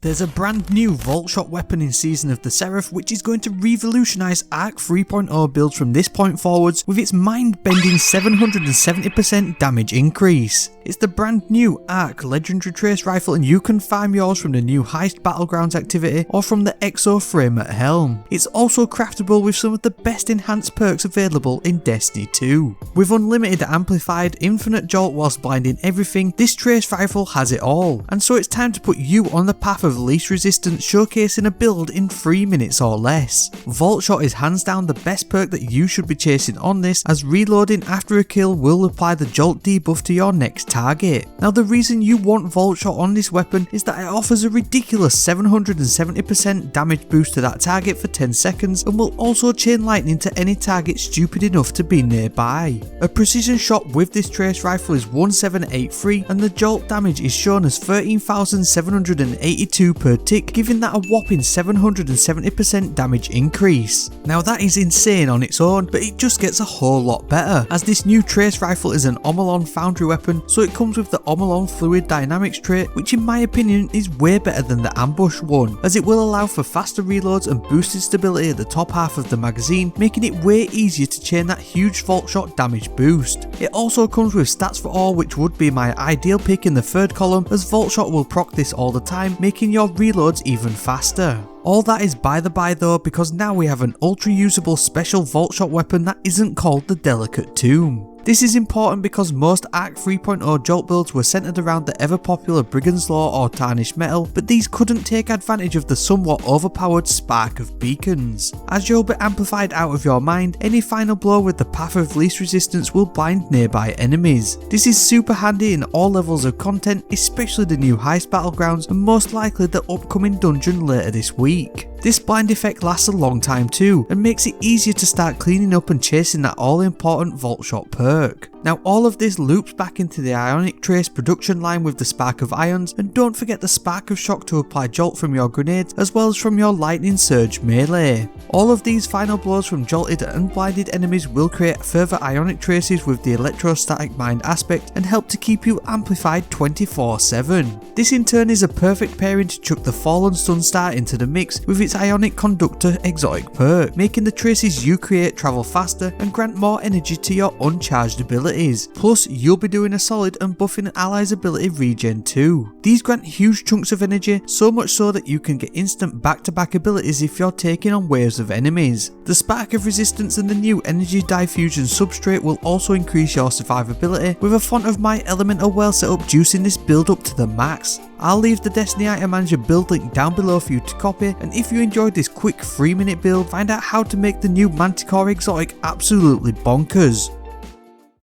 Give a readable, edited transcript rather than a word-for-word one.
There's a brand new Voltshot weapon in Season of the Seraph which is going to revolutionise Arc 3.0 builds from this point forwards with its mind-bending 770% damage increase. It's the brand new Arc Legendary Trace Rifle and you can farm yours from the new Heist Battlegrounds activity or from the Exo frame at helm. It's also craftable with some of the best enhanced perks available in Destiny 2. With unlimited amplified, infinite jolt whilst blinding everything, this Trace Rifle has it all. And so it's time to put you on the path of least resistance, showcasing a build in 3 minutes or less. Voltshot is hands down the best perk that you should be chasing on this, as reloading after a kill will apply the jolt debuff to your next target. Now the reason you want Voltshot on this weapon is that it offers a ridiculous 770% damage boost to that target for 10 seconds and will also chain lightning to any target stupid enough to be nearby. A precision shot with this trace rifle is 1783 and the jolt damage is shown as 13,782 per tick, giving that a whopping 770% damage increase. Now that is insane on its own, but it just gets a whole lot better, as this new trace rifle is an Omolon foundry weapon, so it comes with the Omolon fluid dynamics trait, which in my opinion is way better than the ambush one, as it will allow for faster reloads and boosted stability at the top half of the magazine, making it way easier to chain that huge Voltshot damage boost. It also comes with stats for all, which would be my ideal pick in the third column, as Voltshot will proc this all the time, making your reloads even faster. All that is by the by though, because now we have an ultra usable special Voltshot weapon that isn't called the Delicate Tomb. This is important because most Arc 3.0 jolt builds were centered around the ever popular Brigand's Law or Tarnished Metal, but these couldn't take advantage of the somewhat overpowered Spark of Beacons. As you'll be amplified out of your mind, any final blow with the Path of Least Resistance will blind nearby enemies. This is super handy in all levels of content, especially the new Heist Battlegrounds and most likely the upcoming dungeon later this week. This blind effect lasts a long time too, and makes it easier to start cleaning up and chasing that all important Voltshot perk. Now all of this loops back into the Ionic Trace production line with the Spark of Ions, and don't forget the Spark of Shock to apply jolt from your grenades as well as from your Lightning Surge melee. All of these final blows from jolted and blinded enemies will create further Ionic Traces with the Electrostatic Mind aspect and help to keep you amplified 24/7. This in turn is a perfect pairing to chuck the Fallen Sunstar into the mix with its Ionic Conductor exotic perk, making the traces you create travel faster and grant more energy to your uncharged abilities. Plus, you'll be doing a solid and buffing allies' ability regen too. These grant huge chunks of energy, so much so that you can get instant back-to-back abilities if you're taking on waves of enemies. The Spark of Resistance and the new Energy Diffusion substrate will also increase your survivability, with a Font of Might Elemental Well setup juicing this build up to the max. I'll leave the Destiny Item Manager build link down below for you to copy, and if you enjoyed this quick 3-minute build, find out how to make the new Manticore exotic absolutely bonkers.